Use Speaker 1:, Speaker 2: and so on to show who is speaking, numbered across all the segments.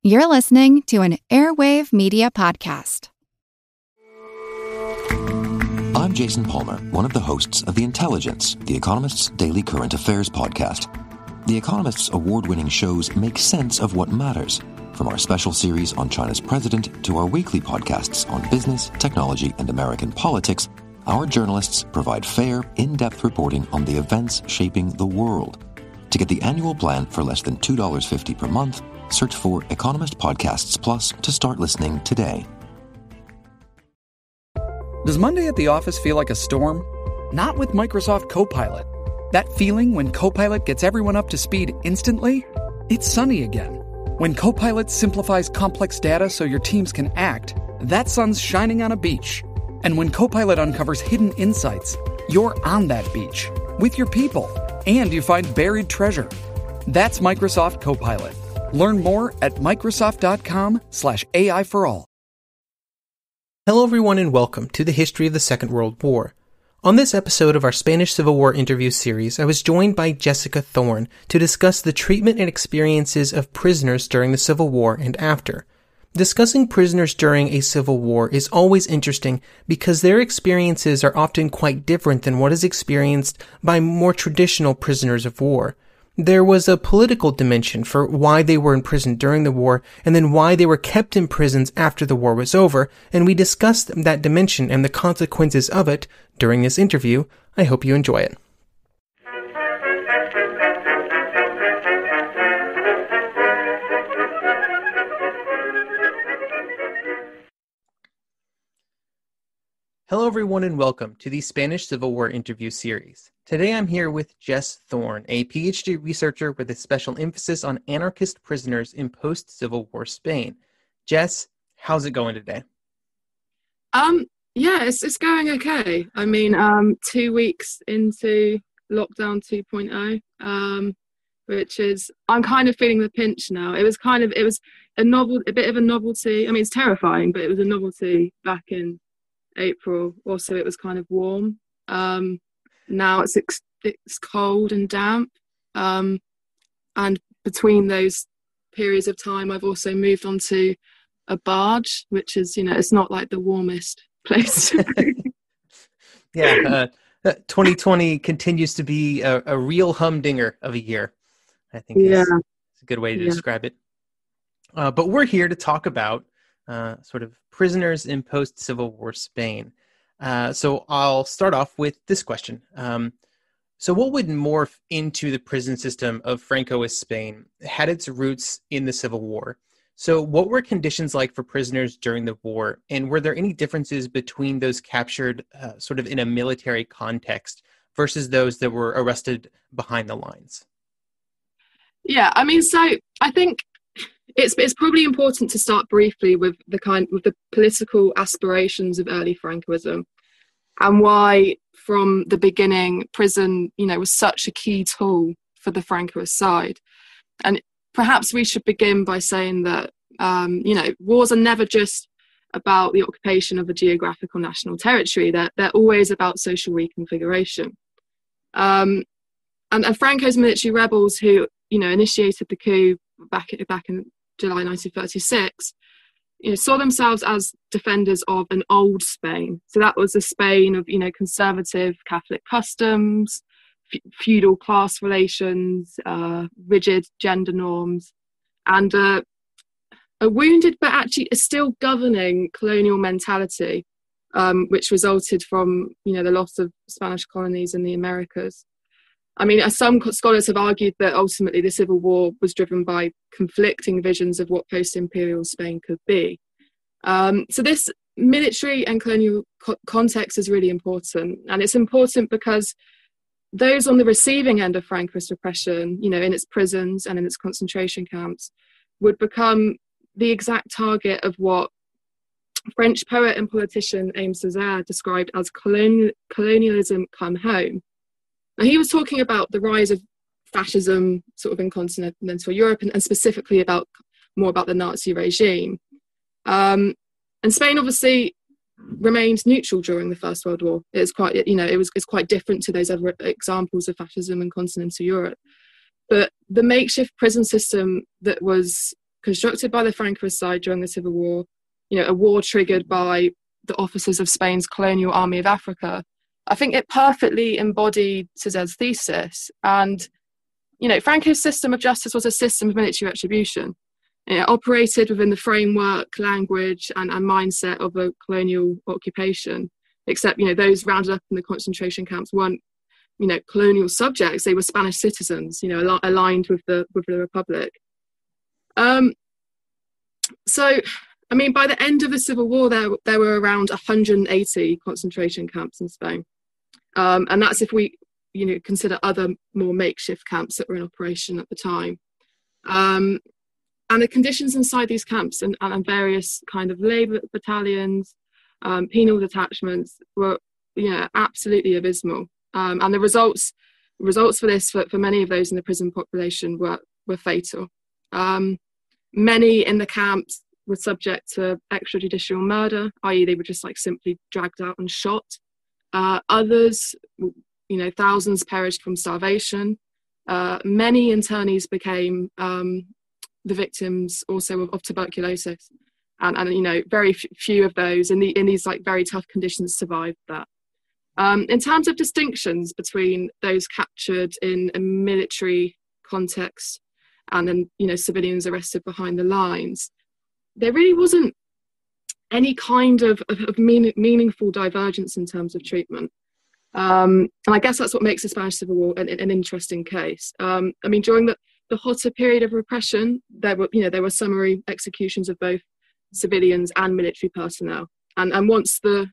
Speaker 1: You're listening to an Airwave Media Podcast.
Speaker 2: I'm Jason Palmer, one of the hosts of The Intelligence, The Economist's daily current affairs podcast. The Economist's award-winning shows make sense of what matters, from our special series on China's president to our weekly podcasts on business, technology, and American politics. Our journalists provide fair, in-depth reporting on the events shaping the world. To get the annual plan for less than $2.50 per month, search for Economist Podcasts Plus to start listening today.
Speaker 3: Does Monday at the office feel like a storm? Not with Microsoft Copilot. That feeling when Copilot gets everyone up to speed instantly? It's sunny again. When Copilot simplifies complex data so your teams can act, that sun's shining on a beach. And when Copilot uncovers hidden insights, you're on that beach with your people, and you find buried treasure. That's Microsoft Copilot. Learn more at Microsoft.com/AI for all.
Speaker 4: Hello everyone and welcome to the history of the Second World War. On this episode of our Spanish Civil War interview series, I was joined by Jess Thorne to discuss the treatment and experiences of prisoners during the Civil War and after. Discussing prisoners during a civil war is always interesting because their experiences are often quite different than what is experienced by more traditional prisoners of war. There was a political dimension for why they were in prison during the war and then why they were kept in prisons after the war was over, and we discussed that dimension and the consequences of it during this interview. I hope you enjoy it. Hello everyone and welcome to the Spanish Civil War interview series. Today I'm here with Jess Thorne, a PhD researcher with a special emphasis on anarchist prisoners in post-Civil War Spain. Jess, how's it going today?
Speaker 5: It's going okay. I mean, 2 weeks into lockdown 2.0, which is, I'm kind of feeling the pinch now. It was a bit of a novelty. I mean, it's terrifying, but it was a novelty back in April. Also, it was kind of warm. Now it's cold and damp. And between those periods of time, I've also moved on to a barge, which is, it's not like the warmest place to be.
Speaker 4: 2020 continues to be a real humdinger of a year. I think it's a good way to describe it. But we're here to talk about sort of prisoners in post-Civil War Spain. So I'll start off with this question. So what would morph into the prison system of Francoist Spain had its roots in the Civil War? So what were conditions like for prisoners during the war? And were there any differences between those captured sort of in a military context versus those that were arrested behind the lines?
Speaker 5: Yeah, I mean, so I think it's probably important to start briefly with the political aspirations of early Francoism and why, from the beginning, prison, was such a key tool for the Francoist side. And perhaps we should begin by saying that, wars are never just about the occupation of a geographical national territory. They're always about social reconfiguration. And Franco's military rebels who, initiated the coup back in July 1936, saw themselves as defenders of an old Spain. So that was a Spain of, conservative Catholic customs, feudal class relations, rigid gender norms, and a wounded but actually a still governing colonial mentality, which resulted from, the loss of Spanish colonies in the Americas. I mean, some scholars have argued that ultimately the Civil War was driven by conflicting visions of what post-imperial Spain could be. So this military and colonial context is really important. And it's important because those on the receiving end of Francoist repression, in its prisons and in its concentration camps, would become the exact target of what French poet and politician Aimé Césaire described as colonialism come home. Now, he was talking about the rise of fascism sort of in continental Europe and specifically more about the Nazi regime. And Spain obviously remained neutral during the First World War. It's quite different to those other examples of fascism in continental Europe. But the makeshift prison system that was constructed by the Francoist side during the Civil War, a war triggered by the officers of Spain's colonial army of Africa, I think it perfectly embodied Césare's thesis. And, Franco's system of justice was a system of military retribution. It operated within the framework, language, and mindset of a colonial occupation, except, those rounded up in the concentration camps weren't, colonial subjects. They were Spanish citizens, aligned with the Republic. So, by the end of the Civil War, there were around 180 concentration camps in Spain. And that's if we, consider other more makeshift camps that were in operation at the time. And the conditions inside these camps and various kind of labour battalions, penal detachments were, absolutely abysmal. And the results for this, for many of those in the prison population were fatal. Many in the camps were subject to extrajudicial murder, i.e. they were just simply dragged out and shot. Others, thousands perished from starvation. Many internees became the victims also of tuberculosis. And very few of those in these very tough conditions survived that. In terms of distinctions between those captured in a military context and then, civilians arrested behind the lines, there really wasn't any kind of meaningful divergence in terms of treatment. And I guess that's what makes the Spanish Civil War an interesting case. During the hotter period of repression, there were summary executions of both civilians and military personnel. And once the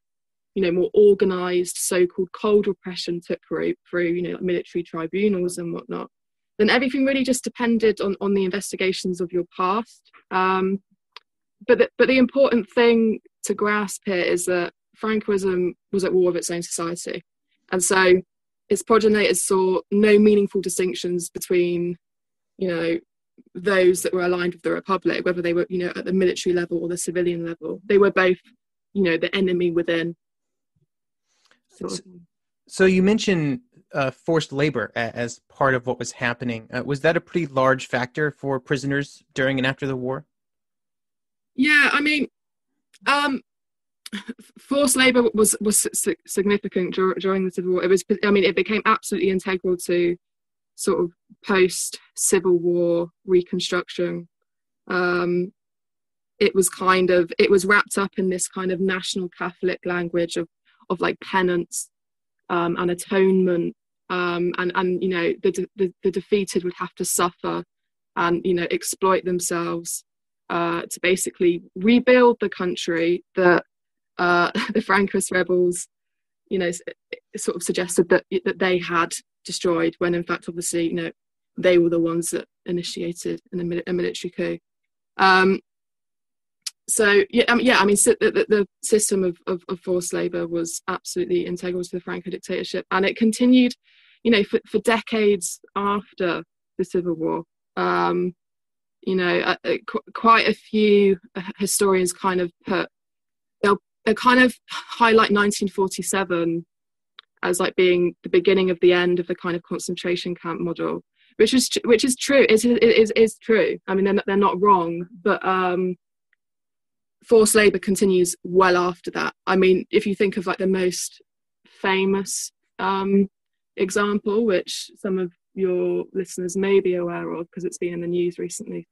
Speaker 5: more organised so-called cold repression took root through military tribunals and whatnot, then everything really just depended on the investigations of your past. But the important thing to grasp here is that Francoism was at war with its own society. And so its progenitors saw no meaningful distinctions between, those that were aligned with the Republic, whether they were, at the military level or the civilian level. They were both, the enemy within.
Speaker 4: So you mentioned forced labor as part of what was happening. Was that a pretty large factor for prisoners during and after the war?
Speaker 5: Yeah, forced labor was significant during the Civil War. It became absolutely integral to sort of post-Civil War reconstruction. It was wrapped up in this kind of national Catholic language of penance and atonement, and the defeated would have to suffer and exploit themselves to basically rebuild the country that the Francoist rebels sort of suggested that they had destroyed, when in fact obviously they were the ones that initiated a military coup. The system of forced labor was absolutely integral to the Franco dictatorship, and it continued, for decades after the Civil War. Quite a few historians they'll kind of highlight 1947 as being the beginning of the end of the kind of concentration camp model, which is true. It is true. They're not wrong, but forced labor continues well after that. If you think of the most famous example, which some of your listeners may be aware of because it's been in the news recently,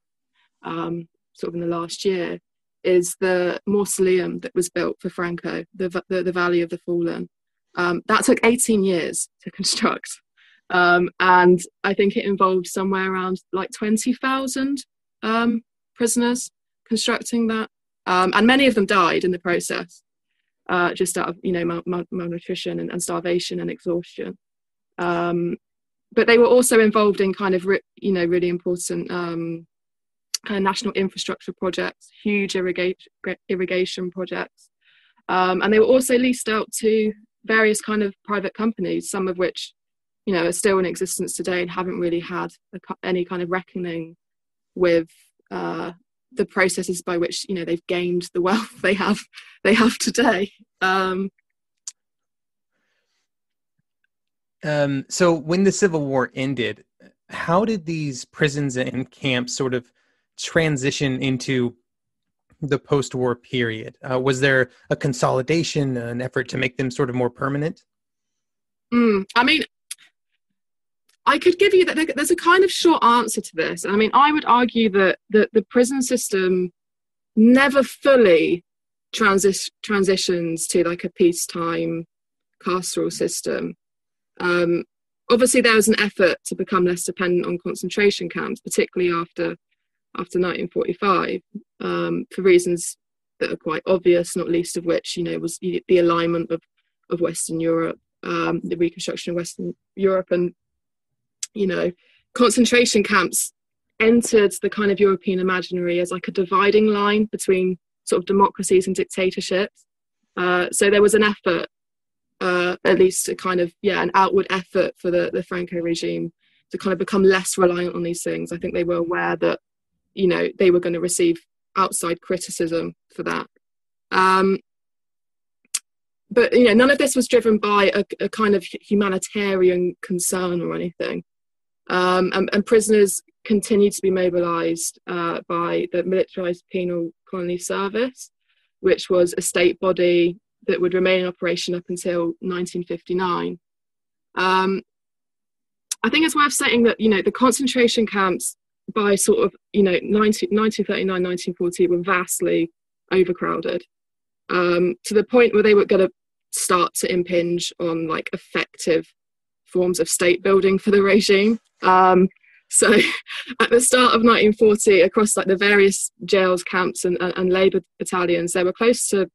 Speaker 5: sort of in the last year, is the mausoleum that was built for Franco, the Valley of the Fallen. That took 18 years to construct. And I think it involved somewhere around 20,000 prisoners constructing that. And many of them died in the process, just out of malnutrition and starvation and exhaustion. But they were also involved in kind of really important kind of national infrastructure projects, huge irrigation projects, and they were also leased out to various kind of private companies, some of which are still in existence today and haven't really had any kind of reckoning with the processes by which they've gained the wealth they have today.
Speaker 4: So when the Civil War ended, how did these prisons and camps sort of transition into the post-war period? Was there a consolidation, an effort to make them sort of more permanent?
Speaker 5: I mean, I could give you that. There's a kind of short answer to this. I mean, I would argue that the prison system never fully transitions to like a peacetime carceral system. Obviously, there was an effort to become less dependent on concentration camps, particularly after 1945, for reasons that are quite obvious, not least of which, was the alignment of Western Europe, the reconstruction of Western Europe, and concentration camps entered the kind of European imaginary as like a dividing line between sort of democracies and dictatorships. So there was an effort, at least a kind of, an outward effort for the Franco regime to kind of become less reliant on these things. I think they were aware that, they were going to receive outside criticism for that. But, none of this was driven by a kind of humanitarian concern or anything. And prisoners continued to be mobilised by the Militarised Penal Colony Service, which was a state body that would remain in operation up until 1959. I think it's worth saying that, the concentration camps by sort of, 1939, 1940 were vastly overcrowded, to the point where they were going to start to impinge on like effective forms of state building for the regime. So at the start of 1940, across like the various jails, camps and labour battalions, there were close to,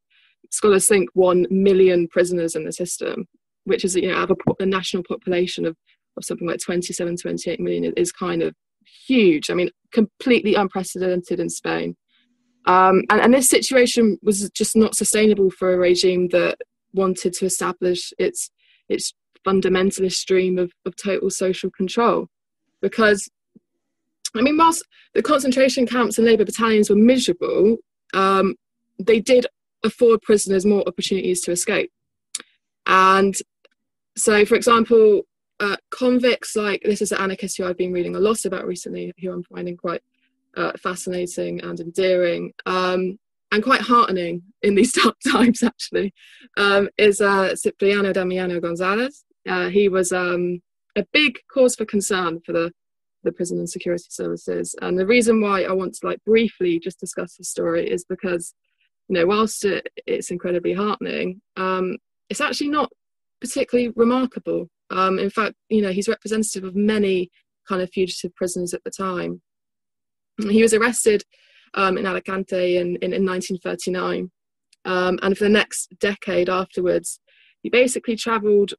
Speaker 5: scholars think, 1 million prisoners in the system, which is, out of a national population of something like 27, 28 million is kind of huge. I mean, completely unprecedented in Spain. And this situation was just not sustainable for a regime that wanted to establish its fundamentalist dream of total social control. Because, I mean, whilst the concentration camps and labour battalions were miserable, they did afford prisoners more opportunities to escape. And so, for example, convicts, like, this is an anarchist who I've been reading a lot about recently, who I'm finding quite fascinating and endearing, and quite heartening in these dark times, actually, is Cipriano Damiano Gonzalez. He was a big cause for concern for the prison and security services. And the reason why I want to briefly just discuss his story is because, whilst it's incredibly heartening, it's actually not particularly remarkable. In fact, he's representative of many kind of fugitive prisoners at the time. He was arrested in Alicante in 1939. And for the next decade afterwards, he basically travelled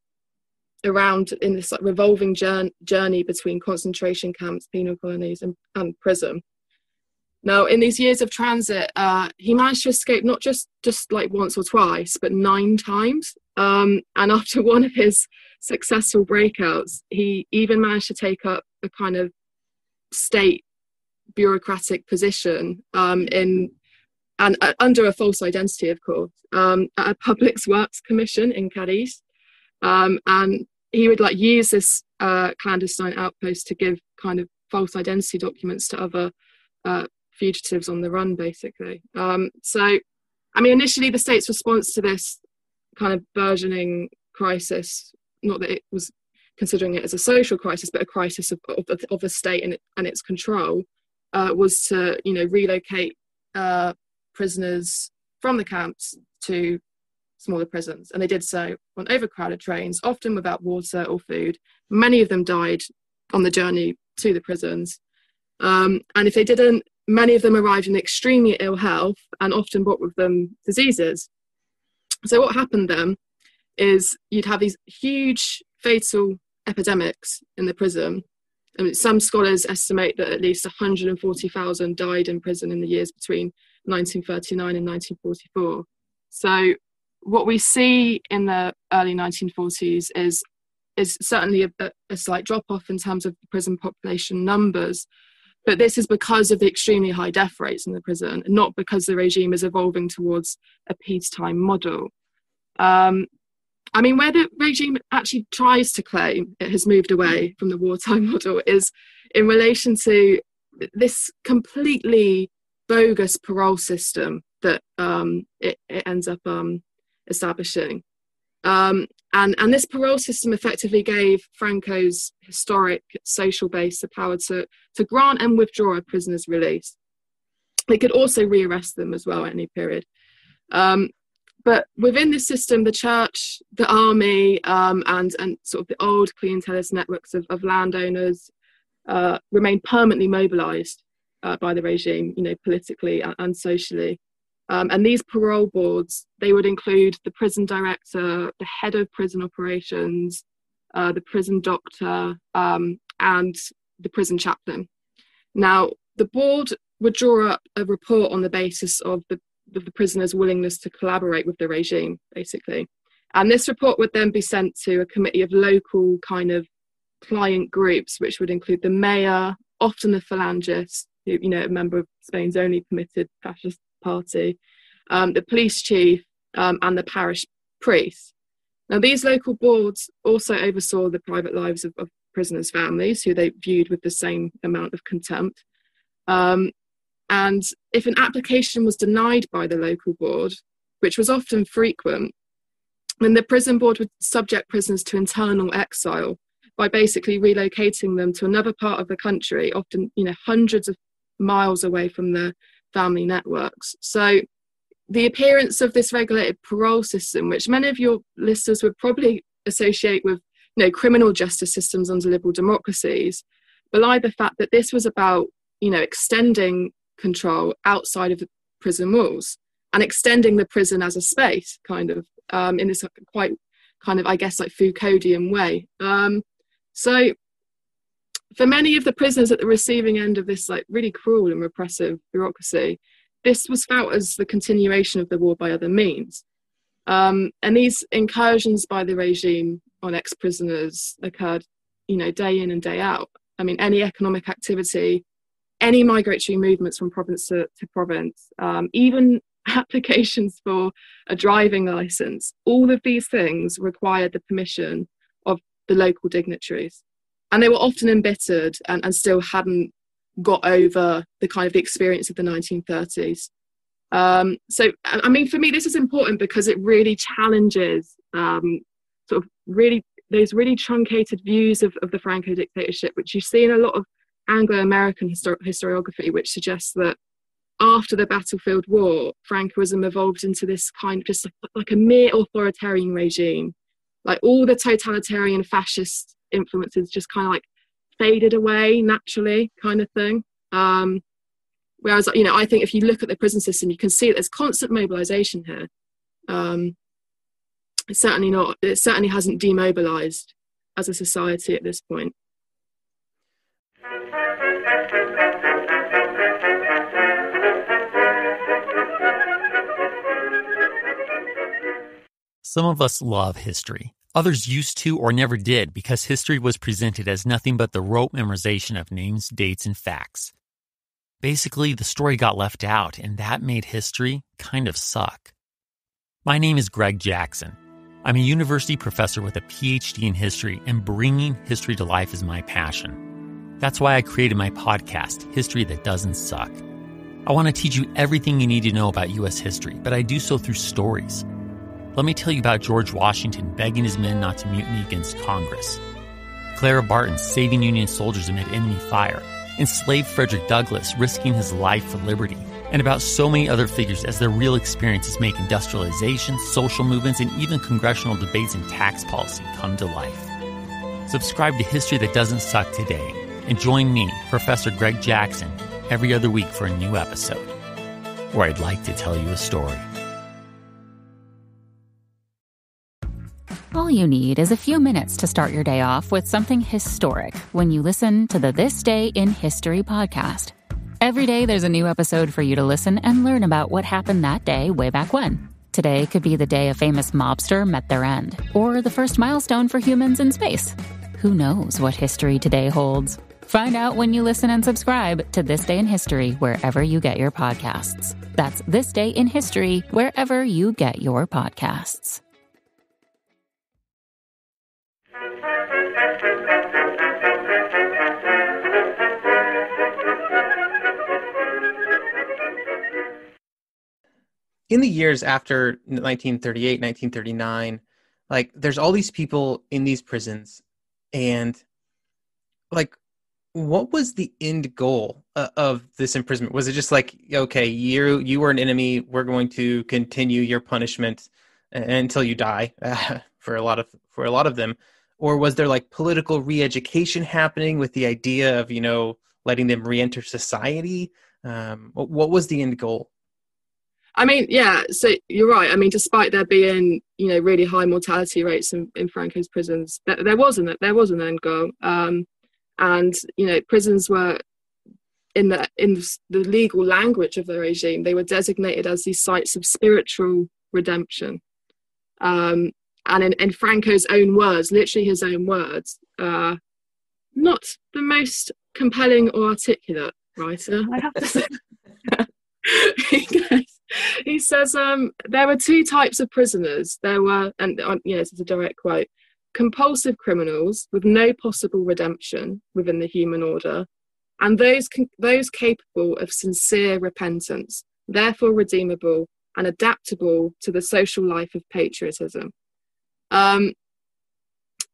Speaker 5: around in this revolving journey between concentration camps, penal colonies and prison. Now, in these years of transit, he managed to escape not just once or twice, but 9 times. And after one of his successful breakouts, he even managed to take up a kind of state bureaucratic position under a false identity, of course, at a public works commission in Cadiz. And he would use this clandestine outpost to give kind of false identity documents to other fugitives on the run, basically. So, I mean, initially the state's response to this kind of burgeoning crisis, not that it was considering it as a social crisis, but a crisis of the state and its control, was to, relocate prisoners from the camps to smaller prisons. And they did so on overcrowded trains, often without water or food. Many of them died on the journey to the prisons. And if they didn't, many of them arrived in extremely ill health and often brought with them diseases. So what happened then is you'd have these huge fatal epidemics in the prison. I mean, some scholars estimate that at least 140,000 died in prison in the years between 1939 and 1944. So what we see in the early 1940s is certainly a slight drop-off in terms of the prison population numbers, but this is because of the extremely high death rates in the prison, not because the regime is evolving towards a peacetime model. I mean, where the regime actually tries to claim it has moved away from the wartime model is in relation to this completely bogus parole system that it ends up establishing. And this parole system effectively gave Franco's historic social base the power to grant and withdraw a prisoner's release. They could also rearrest them as well at any period. But within this system, the church, the army, and sort of the old clientelist networks of landowners remained permanently mobilized by the regime, politically and socially. And these parole boards, they would include the prison director, the head of prison operations, the prison doctor, and the prison chaplain. Now, the board would draw up a report on the basis of the prisoner's willingness to collaborate with the regime, basically. And this report would then be sent to a committee of local kind of client groups, which would include the mayor, often a phalangist, who, a member of Spain's only permitted fascist party, the police chief, and the parish priest. Now, these local boards also oversaw the private lives of prisoners' families, who they viewed with the same amount of contempt. And if an application was denied by the local board, which was often frequent, then the prison board would subject prisoners to internal exile by basically relocating them to another part of the country, often, hundreds of miles away from their family networks. So the appearance of this regulated parole system, which many of your listeners would probably associate with, criminal justice systems under liberal democracies, belie the fact that this was about, extending control outside of the prison walls and extending the prison as a space, kind of, in this quite kind of, I guess, like Foucauldian way. So for many of the prisoners at the receiving end of this like really cruel and repressive bureaucracy, this was felt as the continuation of the war by other means. And these incursions by the regime on ex-prisoners occurred, day in and day out. I mean, any economic activity, any migratory movements from province to province, even applications for a driving license, all of these things required the permission of the local dignitaries. And they were often embittered and still hadn't got over the kind of the experience of the 1930s. So, I mean, for me, this is important because it really challenges sort of really those really truncated views of the Franco dictatorship, which you see in a lot of Anglo-American historiography, which suggests that after the battlefield war, Francoism evolved into this kind of just like a mere authoritarian regime. Like all the totalitarian fascist influences just kind of like faded away naturally, kind of thing. Whereas, I think if you look at the prison system, you can see that there's constant mobilization here. It certainly hasn't demobilized as a society at this point.
Speaker 6: Some of us love history. Others used to or never did because history was presented as nothing but the rote memorization of names, dates, and facts. Basically, the story got left out, and that made history kind of suck. My name is Greg Jackson. I'm a university professor with a PhD in history, and bringing history to life is my passion. That's why I created my podcast, History That Doesn't Suck. I want to teach you everything you need to know about U.S. history, but I do so through stories. Let me tell you about George Washington begging his men not to mutiny against Congress, Clara Barton saving Union soldiers amid enemy fire, enslaved Frederick Douglass risking his life for liberty, and about so many other figures as their real experiences make industrialization, social movements, and even congressional debates and tax policy come to life. Subscribe to History That Doesn't Suck today, and join me, Professor Greg Jackson, every other week for a new episode, where I'd like to tell you a story.
Speaker 7: All you need is a few minutes to start your day off with something historic when you listen to the This Day in History podcast. Every day there's a new episode for you to listen and learn about what happened that day way back when. Today could be the day a famous mobster met their end, or the first milestone for humans in space. Who knows what history today holds? Find out when you listen and subscribe to This Day in History wherever you get your podcasts. That's This Day in History wherever you get your podcasts.
Speaker 4: in the years after 1938, 1939, like there's all these people in these prisons, and like, what was the end goal of this imprisonment? Was it just like, okay, you were an enemy, we're going to continue your punishment until you die, for a lot of them, or was there like political re-education happening with the idea of letting them re-enter society? What was the end goal?
Speaker 5: I mean, yeah, so you're right. I mean, despite there being, really high mortality rates in Franco's prisons, there was an end goal. And, prisons were, in the legal language of the regime, they were designated as these sites of spiritual redemption. And in Franco's own words, literally his own words, not the most compelling or articulate writer, I have to say. He says there were two types of prisoners. There were, and this is a direct quote, compulsive criminals with no possible redemption within the human order, and those capable of sincere repentance, therefore redeemable and adaptable to the social life of patriotism.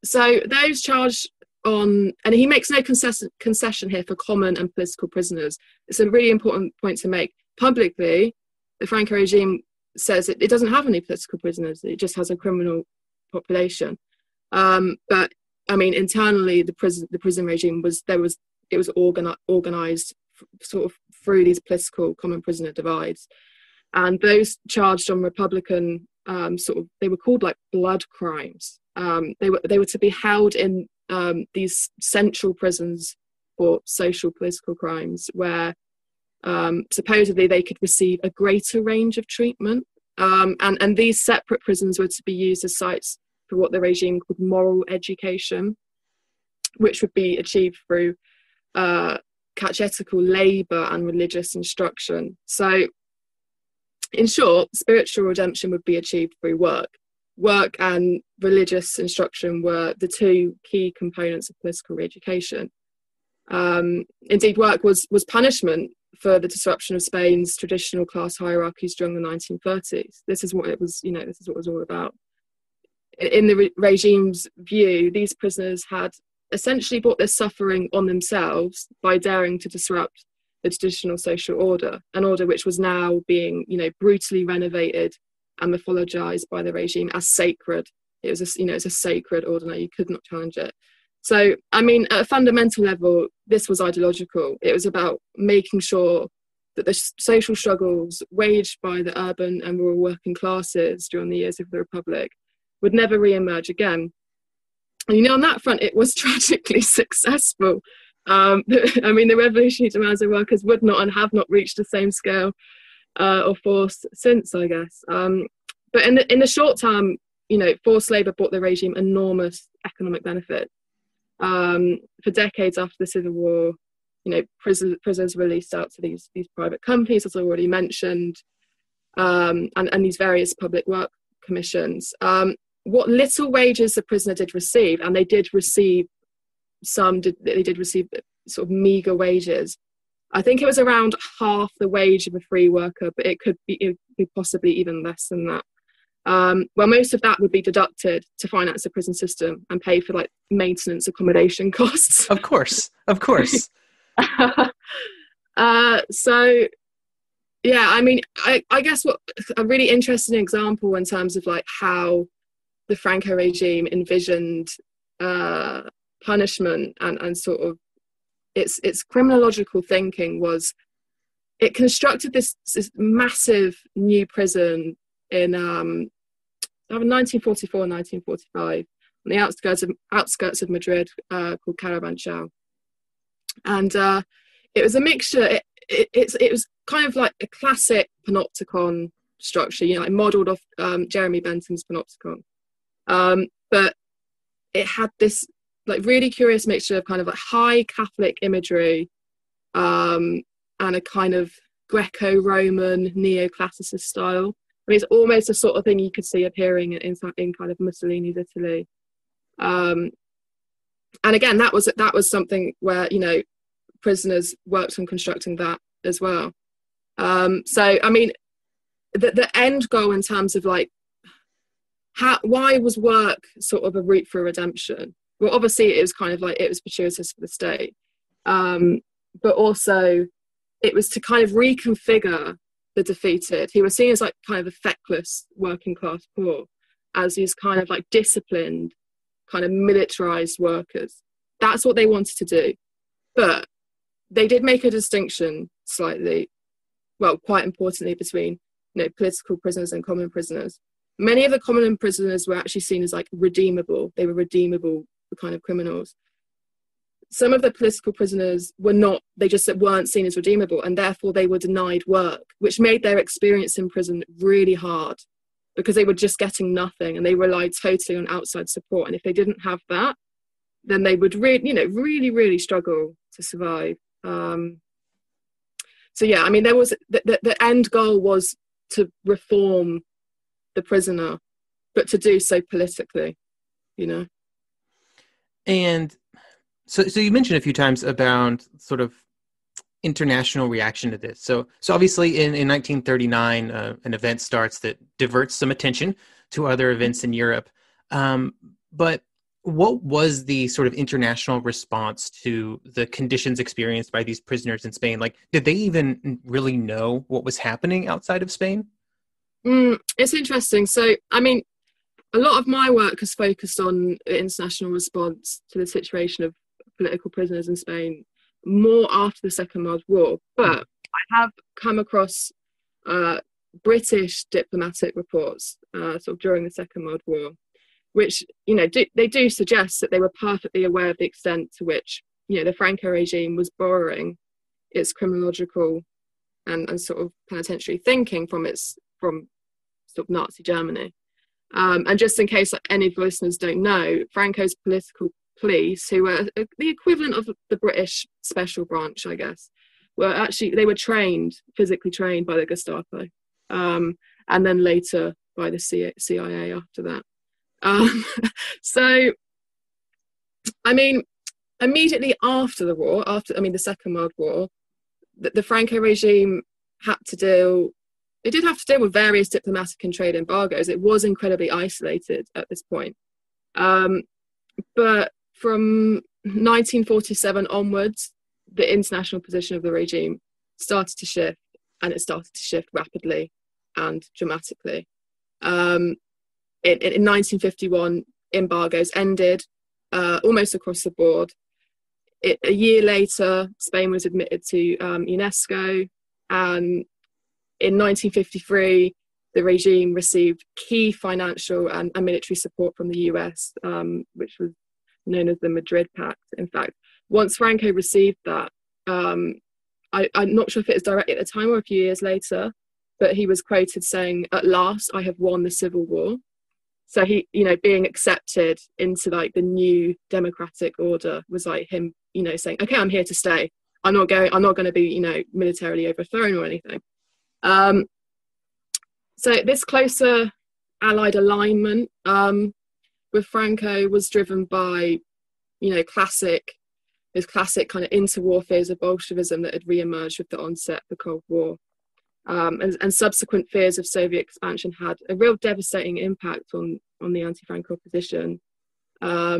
Speaker 5: So those charged on, and he makes no concession here for common and political prisoners. It's a really important point to make. Publicly, the Franco regime says it doesn't have any political prisoners. It just has a criminal population. But I mean, internally, the prison regime was organized sort of through these political common prisoner divides, and those charged on Republican they were called like blood crimes. They were to be held in these central prisons for social political crimes, where supposedly they could receive a greater range of treatment, and these separate prisons were to be used as sites for what the regime called moral education, which would be achieved through catechetical labour and religious instruction. So, in short, spiritual redemption would be achieved through work. Work and religious instruction were the two key components of political re-education. Indeed, work was punishment for the disruption of Spain's traditional class hierarchies during the 1930s. This is what it was, this is what it was all about. In the regime's view, these prisoners had essentially brought their suffering on themselves by daring to disrupt the traditional social order, an order which was now being, brutally renovated and mythologized by the regime as sacred. It was it's a sacred order. Now you could not challenge it. So, I mean, at a fundamental level, this was ideological. It was about making sure that the social struggles waged by the urban and rural working classes during the years of the Republic would never re-emerge again. And, on that front, it was tragically successful. I mean, the revolutionary demands of workers would not and have not reached the same scale or force since, I guess. But in the short term, forced labour brought the regime enormous economic benefit. For decades after the Civil War, prisons were leased out to these private companies, as I already mentioned, and these various public work commissions. What little wages the prisoner did receive, and they did receive sort of meagre wages. I think it was around half the wage of a free worker, but it could be possibly even less than that. Well, most of that would be deducted to finance the prison system and pay for like maintenance accommodation costs.
Speaker 4: Of course.
Speaker 5: So, yeah, I mean, I guess what a really interesting example in terms of like how the Franco regime envisioned punishment and sort of its criminological thinking was it constructed this massive new prison in 1944 and 1945 on the outskirts of Madrid, called Carabanchel. And it was a mixture. It was kind of like a classic panopticon structure, like modelled off Jeremy Bentham's panopticon. But it had this like really curious mixture of kind of like high Catholic imagery and a kind of Greco-Roman neoclassicist style. I mean, it's almost the sort of thing you could see appearing in kind of Mussolini's Italy. And again, that was something where, prisoners worked on constructing that as well. So, I mean, the end goal in terms of like why was work sort of a route for redemption? Well, obviously it was kind of like it was fortuitous for the state, but also it was to kind of reconfigure the defeated, who were seen as like kind of a feckless working class poor, as these kind of like disciplined, kind of militarized workers. That's what they wanted to do. But they did make a distinction slightly, well, quite importantly, between, you know, political prisoners and common prisoners. Many of the common prisoners were actually seen as like redeemable. They were redeemable kind of criminals. Some of the political prisoners were not, they just weren't seen as redeemable, and therefore they were denied work, which made their experience in prison really hard because they were just getting nothing and they relied totally on outside support. And if they didn't have that, then they would really struggle to survive. So yeah, I mean, there was the end goal was to reform the prisoner, but to do so politically, you know. And
Speaker 4: so you mentioned a few times about sort of international reaction to this. So obviously in 1939, an event starts that diverts some attention to other events in Europe. But what was the sort of international response to the conditions experienced by these prisoners in Spain? Like, did they even really know what was happening outside of Spain?
Speaker 5: It's interesting. So, I mean, a lot of my work has focused on the international response to the situation of political prisoners in Spain more after the Second World War. But I have come across British diplomatic reports sort of during the Second World War, which, you know, they do suggest that they were perfectly aware of the extent to which, you know, the Franco regime was borrowing its criminological and sort of penitentiary thinking from sort of Nazi Germany. And just in case any of the listeners don't know, Franco's political police, who were the equivalent of the British special branch, I guess, they were physically trained by the Gestapo, and then later by the CIA after that. So, I mean, immediately after the war, the Second World War, the Franco regime did have to deal with various diplomatic and trade embargoes. It was incredibly isolated at this point. But from 1947 onwards, the international position of the regime started to shift, and it started to shift rapidly and dramatically. In 1951, embargoes ended almost across the board. A year later, Spain was admitted to UNESCO, and in 1953, the regime received key financial and military support from the US, which was known as the Madrid Pact. In fact, once Franco received that, I'm not sure if it was directly at the time or a few years later, but he was quoted saying, "At last, I have won the civil war." So he, you know, being accepted into like the new democratic order was like him, you know, saying, "Okay, I'm here to stay. I'm not going to be, you know, militarily overthrown or anything." So this closer allied alignment with Franco was driven by, you know, classic kind of interwar fears of Bolshevism that had re-emerged with the onset of the Cold War. And subsequent fears of Soviet expansion had a real devastating impact on the anti-Franco opposition. I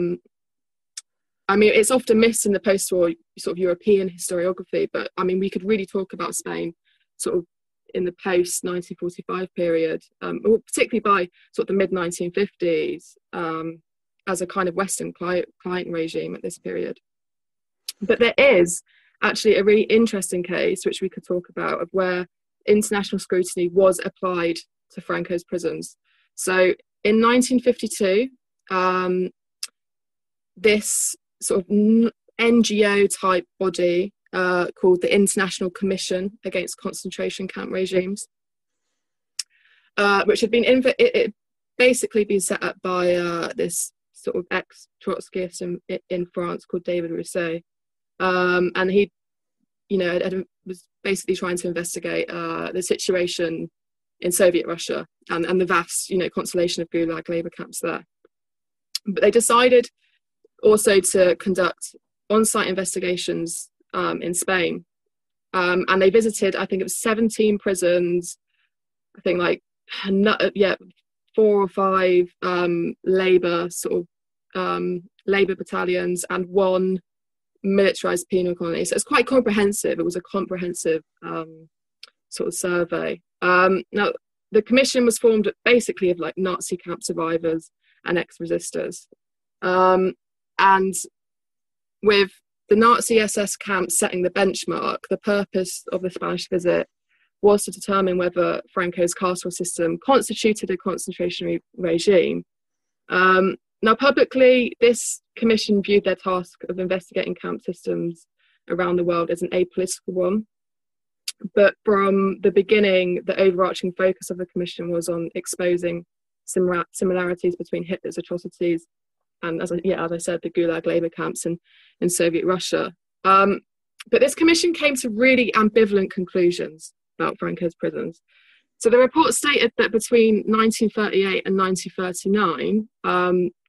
Speaker 5: mean, it's often missed in the post-war sort of European historiography, but I mean, we could really talk about Spain sort of in the post-1945 period, or particularly by sort of the mid-1950s, as a kind of Western client regime at this period. But there is actually a really interesting case, which we could talk about, of where international scrutiny was applied to Franco's prisons. So in 1952, this sort of NGO-type body called the International Commission Against Concentration Camp Regimes, which had been basically been set up by this sort of ex-Trotskyist in France called David Rousseau, and he, you know, was basically trying to investigate the situation in Soviet Russia and the vast, you know, constellation of Gulag labor camps there. But they decided also to conduct on-site investigations in Spain, and they visited, I think it was 17 prisons, I think like 4 or 5 labour labour battalions and 1 militarised penal colony. So it's quite comprehensive. It was a comprehensive sort of survey. Now the commission was formed basically of like Nazi camp survivors and ex-resistors, and with the Nazi SS camp setting the benchmark, the purpose of the Spanish visit was to determine whether Franco's carceral system constituted a concentration regime. Now, publicly, this commission viewed their task of investigating camp systems around the world as an apolitical one. But from the beginning, the overarching focus of the commission was on exposing similarities between Hitler's atrocities and, as I said, the Gulag labour camps in Soviet Russia. But this commission came to really ambivalent conclusions about Franco's prisons. So the report stated that between 1938 and 1939,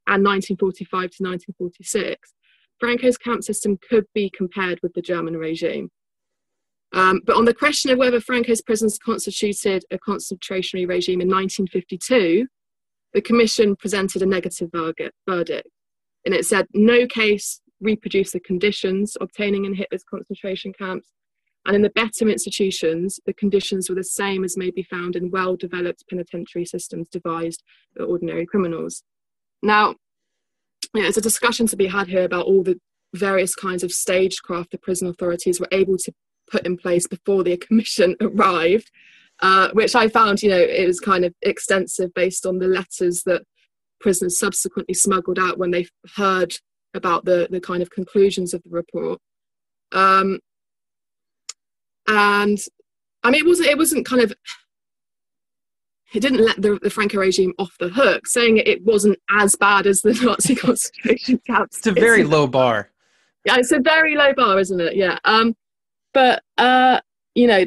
Speaker 5: and 1945 to 1946, Franco's camp system could be compared with the German regime. But on the question of whether Franco's prisons constituted a concentration regime in 1952, the commission presented a negative verdict. And it said no case reproduced the conditions obtaining in Hitler's concentration camps, and in the better institutions, the conditions were the same as may be found in well-developed penitentiary systems devised for ordinary criminals. Now, there's a discussion to be had here about all the various kinds of stagecraft the prison authorities were able to put in place before the commission arrived, which I found, it was kind of extensive based on the letters that prisoners subsequently smuggled out when they heard about the kind of conclusions of the report. And I mean, it didn't let the Franco regime off the hook, saying it wasn't as bad as the Nazi concentration camps.
Speaker 4: It's a very low bar.
Speaker 5: Yeah, it's a very low bar, isn't it? Yeah. But the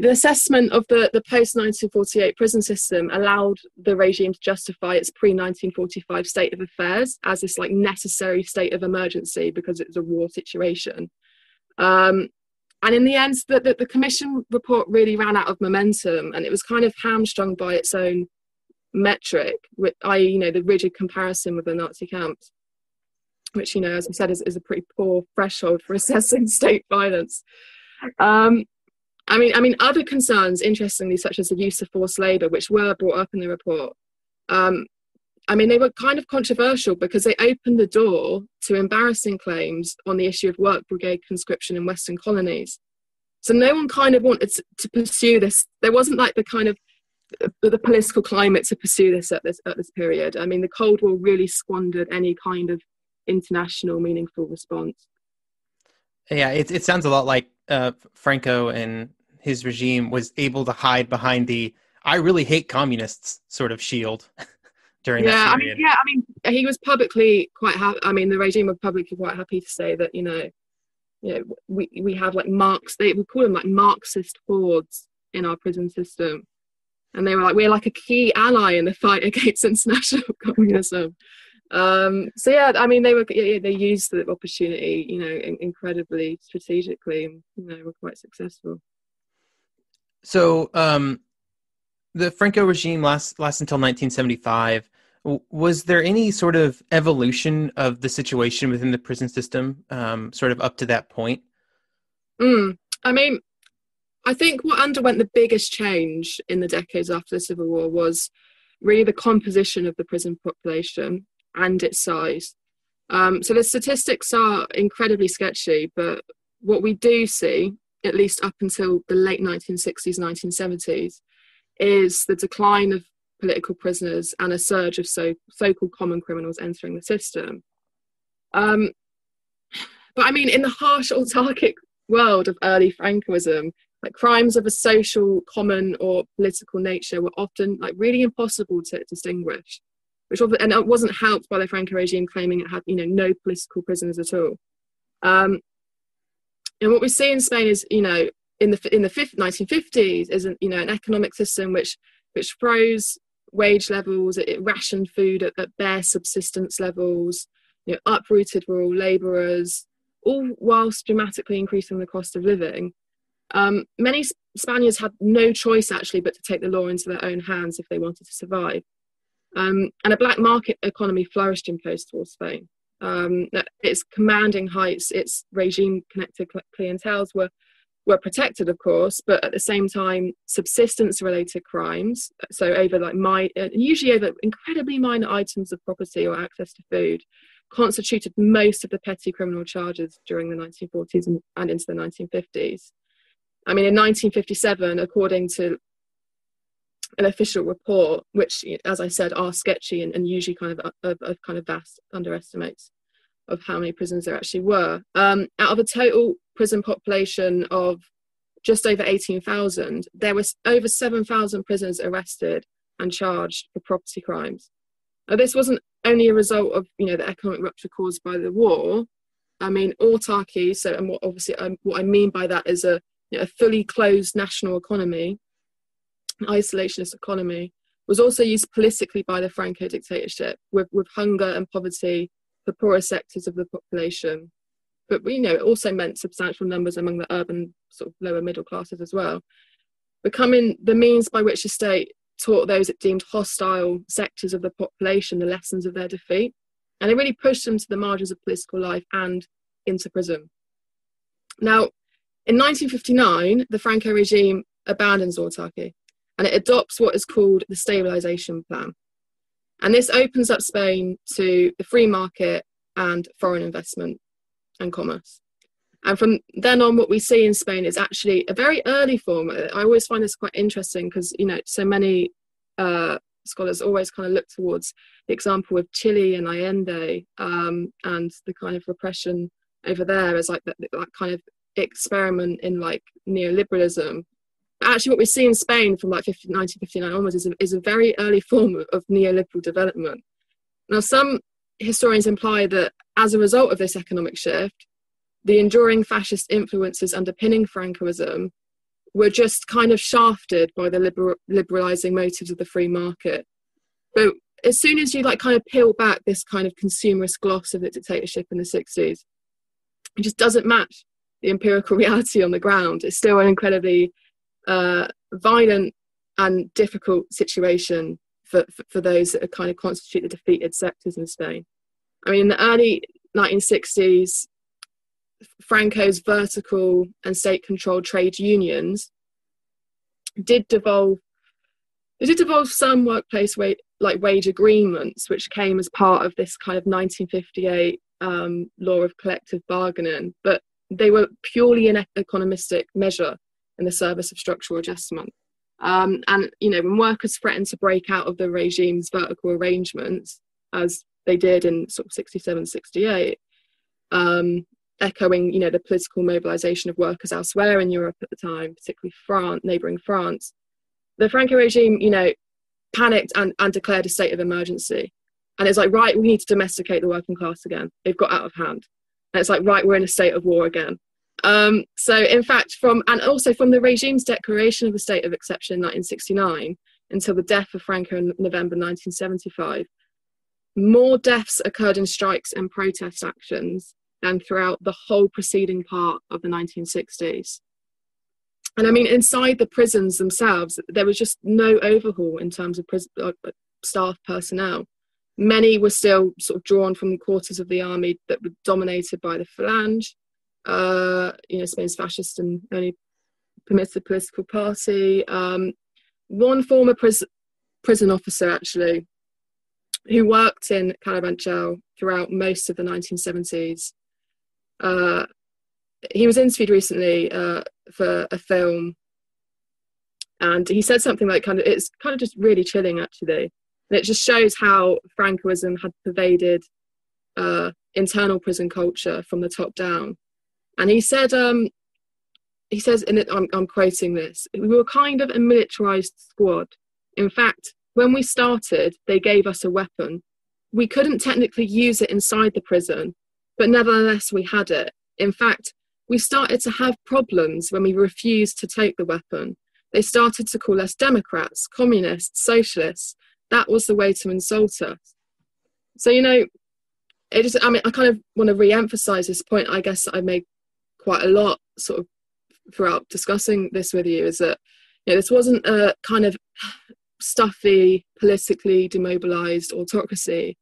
Speaker 5: assessment of the post-1948 prison system allowed the regime to justify its pre-1945 state of affairs as this like necessary state of emergency because it was a war situation. And in the end, the commission report really ran out of momentum, and it was kind of hamstrung by its own metric, i.e., the rigid comparison with the Nazi camps, which, as I said, is a pretty poor threshold for assessing state violence. I mean, other concerns, interestingly, such as the use of forced labour, which were brought up in the report, they were kind of controversial because they opened the door to embarrassing claims on the issue of work brigade conscription in Western colonies. So no one kind of wanted to pursue this. There wasn't like the kind of the political climate to pursue this at this period. I mean, the Cold War really squandered any kind of international meaningful response.
Speaker 4: Yeah, it sounds a lot like Franco and his regime was able to hide behind the "I really hate communists" sort of shield. During that period.
Speaker 5: He was publicly quite happy. I mean, the regime were publicly quite happy to say that, we have like they would call them like Marxist hordes in our prison system. And they were like, we're like a key ally in the fight against international communism. They used the opportunity, incredibly strategically, and, were quite successful.
Speaker 4: So, the Franco regime lasts until 1975. Was there any sort of evolution of the situation within the prison system, sort of up to that point?
Speaker 5: I think what underwent the biggest change in the decades after the Civil War was really the composition of the prison population and its size. So the statistics are incredibly sketchy, but what we do see, at least up until the late 1960s, 1970s, is the decline of political prisoners and a surge of so-called common criminals entering the system. But in the harsh autarkic world of early Francoism, like crimes of a social, common or political nature were often like really impossible to distinguish, and it wasn't helped by the Franco regime claiming it had no political prisoners at all. And what we see in Spain is in the 1950s is an economic system which froze wage levels, it rationed food at bare subsistence levels, uprooted rural labourers, all whilst dramatically increasing the cost of living. Many Spaniards had no choice actually but to take the law into their own hands if they wanted to survive. And a black market economy flourished in post-war Spain. Its commanding heights, its regime-connected clienteles were protected, of course, but at the same time, subsistence-related crimes, so over usually over incredibly minor items of property or access to food, constituted most of the petty criminal charges during the 1940s and into the 1950s. I mean, in 1957, according to an official report, which, as I said, are sketchy and usually kind of vast underestimates of how many prisons there actually were. Out of a total prison population of just over 18,000, there was over 7,000 prisoners arrested and charged for property crimes. Now, this wasn't only a result of the economic rupture caused by the war. I mean, autarky. So, and what I mean by that is a fully closed national economy, an isolationist economy, was also used politically by the Franco dictatorship with hunger and poverty for poorer sectors of the population. But it also meant substantial numbers among the urban sort of lower middle classes as well, becoming the means by which the state taught those it deemed hostile sectors of the population the lessons of their defeat. And it really pushed them to the margins of political life and into prison. Now, in 1959, the Franco regime abandons autarky and it adopts what is called the stabilisation plan. And this opens up Spain to the free market and foreign investment and commerce. And from then on, what we see in Spain is actually a very early form. I always find this quite interesting because, so many scholars always kind of look towards the example of Chile and Allende and the kind of repression over there as like that kind of experiment in like neoliberalism. But actually what we see in Spain from like 1959 onwards is a very early form of neoliberal development. Now, some historians imply that as a result of this economic shift, the enduring fascist influences underpinning Francoism were just kind of shafted by the liberalising motives of the free market. But as soon as you like kind of peel back this kind of consumerist gloss of the dictatorship in the 60s, it just doesn't match the empirical reality on the ground. It's still an incredibly violent and difficult situation for those that kind of constitute the defeated sectors in Spain. I mean, in the early 1960s, Franco's vertical and state-controlled trade unions did devolve some workplace wage agreements, which came as part of this kind of 1958 law of collective bargaining, but they were purely an economistic measure in the service of structural adjustment. And when workers threatened to break out of the regime's vertical arrangements, as they did in sort of 67, 68, echoing, the political mobilization of workers elsewhere in Europe at the time, particularly neighboring France, the Franco regime, panicked and declared a state of emergency. And it's like, right, we need to domesticate the working class again. They've got out of hand. And it's like, right, we're in a state of war again. So in fact, from the regime's declaration of a state of exception in 1969 until the death of Franco in November 1975, more deaths occurred in strikes and protest actions than throughout the whole preceding part of the 1960s. And I mean, inside the prisons themselves, there was just no overhaul in terms of staff personnel. Many were still sort of drawn from the quarters of the army that were dominated by the Falange, Spain's fascist and only permissive political party. One former prison officer, actually, who worked in Carabanchel throughout most of the 1970s, he was interviewed recently for a film, and he said something like it's kind of just really chilling, actually. And it just shows how Francoism had pervaded internal prison culture from the top down. And he said, I'm quoting this, "We were kind of a militarized squad. In fact, when we started, they gave us a weapon. We couldn't technically use it inside the prison, but nevertheless we had it. In fact, we started to have problems when we refused to take the weapon. They started to call us Democrats, communists, socialists. That was the way to insult us." So, I kind of want to re-emphasize this point, I guess, I made quite a lot sort of throughout discussing this with you is that, you know, this wasn't a kind of stuffy, politically demobilized autocracy,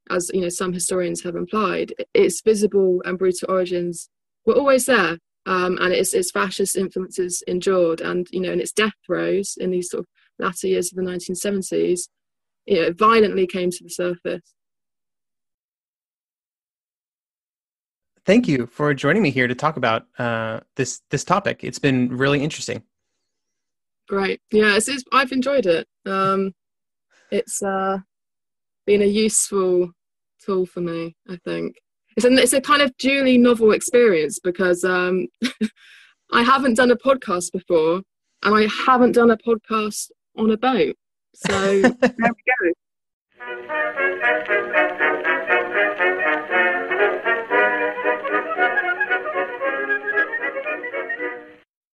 Speaker 5: as, you know, some historians have implied. Its visible and brutal origins were always there, and its fascist influences endured, and, you know, in its death throes in these sort of latter years of the 1970s, you know, it violently came to the surface.
Speaker 4: Thank you for joining me here to talk about this topic. It's been really interesting.
Speaker 5: Great. Yeah, I've enjoyed it. It's been a useful tool for me, I think. It's a kind of duly novel experience because I haven't done a podcast before, and I haven't done a podcast on a boat. So there we go.